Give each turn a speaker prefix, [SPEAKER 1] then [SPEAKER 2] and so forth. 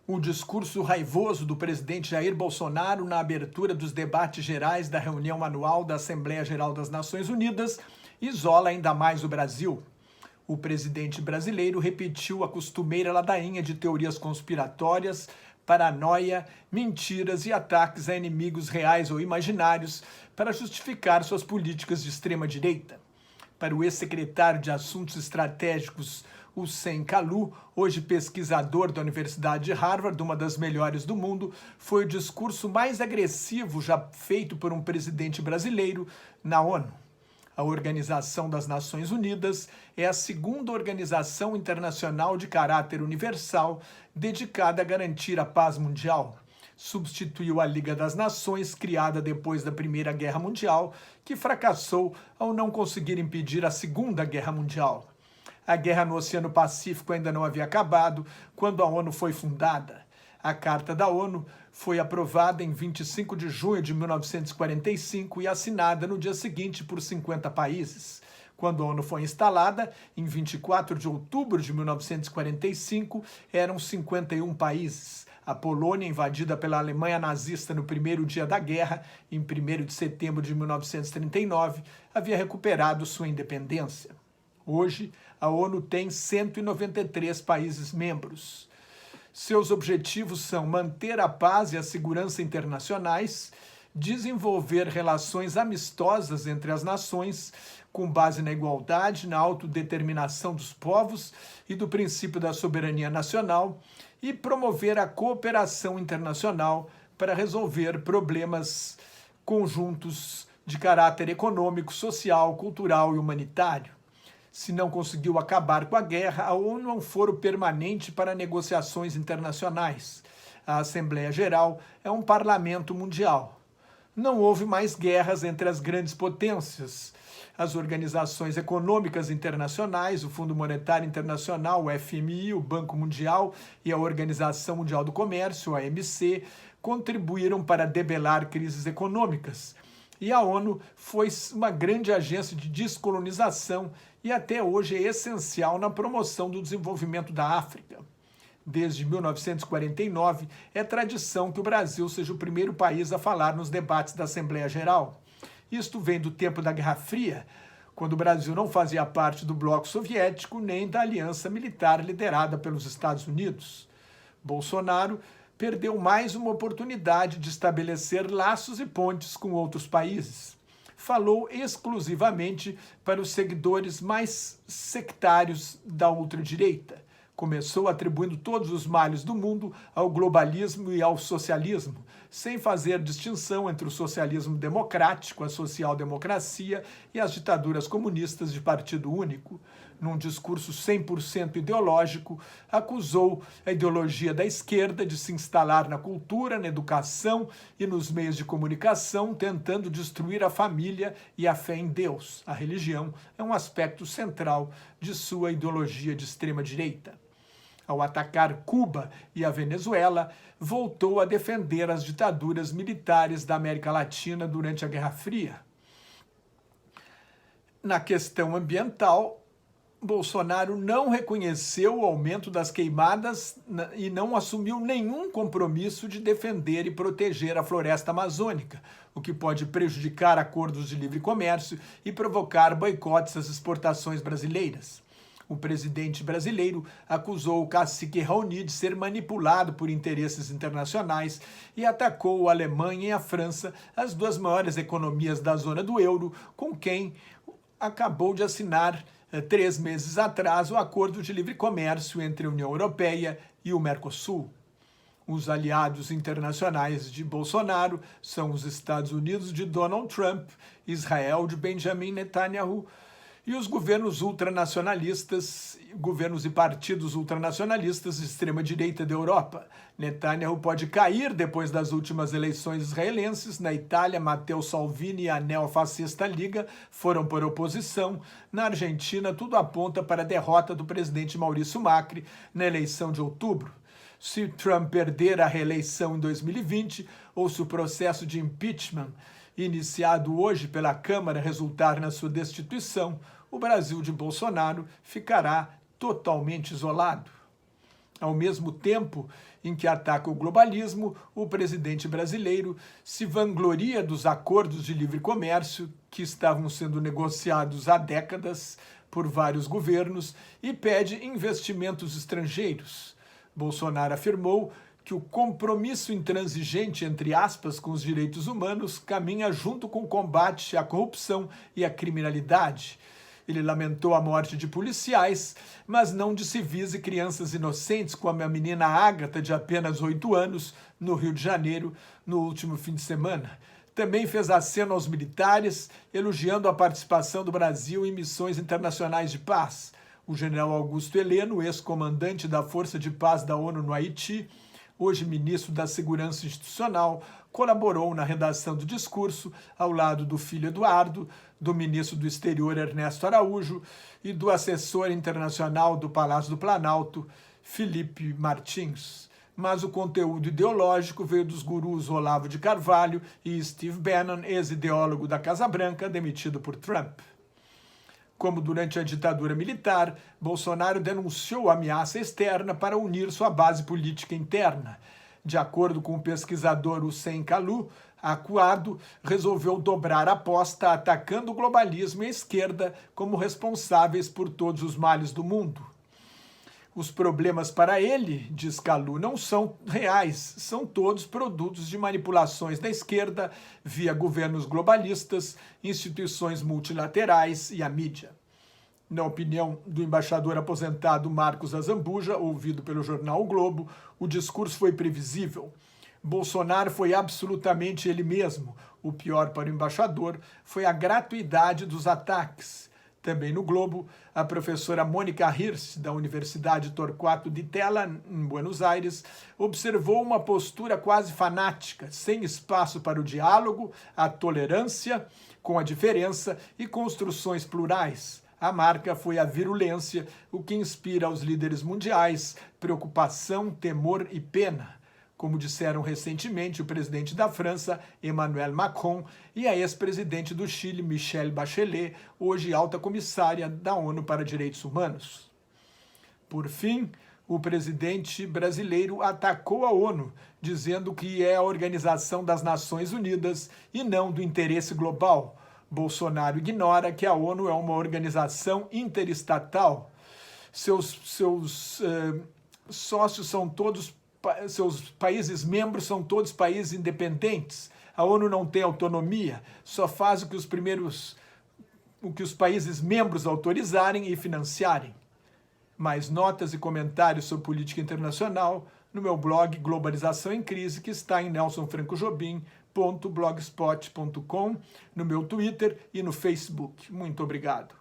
[SPEAKER 1] O discurso raivoso do presidente Jair Bolsonaro na abertura dos debates gerais da reunião anual da Assembleia Geral das Nações Unidas isola ainda mais o Brasil. O presidente brasileiro repetiu a costumeira ladainha de teorias conspiratórias, paranoia, mentiras e ataques a inimigos reais ou imaginários para justificar suas políticas de extrema-direita. Para o ex-secretário de Assuntos Estratégicos, Hussein Kalu, hoje pesquisador da Universidade de Harvard, uma das melhores do mundo, foi o discurso mais agressivo já feito por um presidente brasileiro na ONU. A Organização das Nações Unidas é a segunda organização internacional de caráter universal dedicada a garantir a paz mundial. Substituiu a Liga das Nações, criada depois da Primeira Guerra Mundial, que fracassou ao não conseguir impedir a Segunda Guerra Mundial. A guerra no Oceano Pacífico ainda não havia acabado quando a ONU foi fundada. A Carta da ONU foi aprovada em 25 de junho de 1945 e assinada no dia seguinte por 50 países. Quando a ONU foi instalada, em 24 de outubro de 1945, eram 51 países. A Polônia, invadida pela Alemanha nazista no primeiro dia da guerra, em 1º de setembro de 1939, havia recuperado sua independência. Hoje, a ONU tem 193 países membros. Seus objetivos são manter a paz e a segurança internacionais, desenvolver relações amistosas entre as nações, com base na igualdade, na autodeterminação dos povos e do princípio da soberania nacional, e promover a cooperação internacional para resolver problemas conjuntos de caráter econômico, social, cultural e humanitário. Se não conseguiu acabar com a guerra, a ONU é um foro permanente para negociações internacionais. A Assembleia Geral é um parlamento mundial. Não houve mais guerras entre as grandes potências. As organizações econômicas internacionais, o Fundo Monetário Internacional, o FMI, o Banco Mundial e a Organização Mundial do Comércio, a OMC, contribuíram para debelar crises econômicas. E a ONU foi uma grande agência de descolonização e até hoje é essencial na promoção do desenvolvimento da África. Desde 1949, é tradição que o Brasil seja o primeiro país a falar nos debates da Assembleia Geral. Isto vem do tempo da Guerra Fria, quando o Brasil não fazia parte do bloco soviético nem da aliança militar liderada pelos Estados Unidos. Bolsonaro perdeu mais uma oportunidade de estabelecer laços e pontes com outros países. Falou exclusivamente para os seguidores mais sectários da ultradireita. Começou atribuindo todos os males do mundo ao globalismo e ao socialismo, sem fazer distinção entre o socialismo democrático, a social-democracia e as ditaduras comunistas de partido único. Num discurso 100% ideológico, acusou a ideologia da esquerda de se instalar na cultura, na educação e nos meios de comunicação, tentando destruir a família e a fé em Deus. A religião é um aspecto central de sua ideologia de extrema-direita. Ao atacar Cuba e a Venezuela, voltou a defender as ditaduras militares da América Latina durante a Guerra Fria. Na questão ambiental, Bolsonaro não reconheceu o aumento das queimadas e não assumiu nenhum compromisso de defender e proteger a floresta amazônica, o que pode prejudicar acordos de livre comércio e provocar boicotes às exportações brasileiras. O presidente brasileiro acusou o cacique Raoni de ser manipulado por interesses internacionais e atacou a Alemanha e a França, as duas maiores economias da zona do euro, com quem acabou de assinar 3 meses atrás o acordo de livre comércio entre a União Europeia e o Mercosul. Os aliados internacionais de Bolsonaro são os Estados Unidos de Donald Trump, Israel de Benjamin Netanyahu, e os governos ultranacionalistas, governos e partidos ultranacionalistas de extrema-direita da Europa. Netanyahu pode cair depois das últimas eleições israelenses. Na Itália, Matteo Salvini e a neofascista Liga foram por oposição. Na Argentina, tudo aponta para a derrota do presidente Maurício Macri na eleição de outubro. Se Trump perder a reeleição em 2020 ou se o processo de impeachment iniciado hoje pela Câmara resultar na sua destituição, o Brasil de Bolsonaro ficará totalmente isolado. Ao mesmo tempo em que ataca o globalismo, o presidente brasileiro se vangloria dos acordos de livre comércio que estavam sendo negociados há décadas por vários governos e pede investimentos estrangeiros. Bolsonaro afirmou que o compromisso intransigente, entre aspas, com os direitos humanos caminha junto com o combate à corrupção e à criminalidade. Ele lamentou a morte de policiais, mas não de civis e crianças inocentes, como a menina Ágata, de apenas 8 anos, no Rio de Janeiro, no último fim de semana. Também fez aceno aos militares, elogiando a participação do Brasil em missões internacionais de paz. O general Augusto Heleno, ex-comandante da Força de Paz da ONU no Haiti, hoje ministro da Segurança Institucional, colaborou na redação do discurso ao lado do filho Eduardo, do ministro do Exterior Ernesto Araújo e do assessor internacional do Palácio do Planalto, Felipe Martins. Mas o conteúdo ideológico veio dos gurus Olavo de Carvalho e Steve Bannon, ex-ideólogo da Casa Branca, demitido por Trump. Como durante a ditadura militar, Bolsonaro denunciou a ameaça externa para unir sua base política interna. De acordo com o pesquisador Hussein Kalu, acuado, resolveu dobrar a aposta atacando o globalismo e a esquerda como responsáveis por todos os males do mundo. Os problemas para ele, diz Kalu, não são reais, são todos produtos de manipulações da esquerda via governos globalistas, instituições multilaterais e a mídia. Na opinião do embaixador aposentado Marcos Azambuja, ouvido pelo jornal O Globo, o discurso foi previsível. Bolsonaro foi absolutamente ele mesmo. O pior para o embaixador foi a gratuidade dos ataques. Também no Globo, a professora Mônica Hirst, da Universidade Torquato Di Tella, em Buenos Aires, observou uma postura quase fanática, sem espaço para o diálogo, a tolerância com a diferença e construções plurais. A marca foi a virulência, o que inspira aos líderes mundiais preocupação, temor e pena, como disseram recentemente o presidente da França, Emmanuel Macron, e a ex-presidente do Chile, Michelle Bachelet, hoje alta comissária da ONU para Direitos Humanos. Por fim, o presidente brasileiro atacou a ONU, dizendo que é a Organização das Nações Unidas e não do interesse global. Bolsonaro ignora que a ONU é uma organização interestatal. Seus sócios são todos, seus países membros são todos países independentes. A ONU não tem autonomia, só faz o que os países membros autorizarem e financiarem. Mais notas e comentários sobre política internacional no meu blog Globalização em Crise, que está em nelsonfrancojobim.blogspot.com, no meu Twitter e no Facebook. Muito obrigado.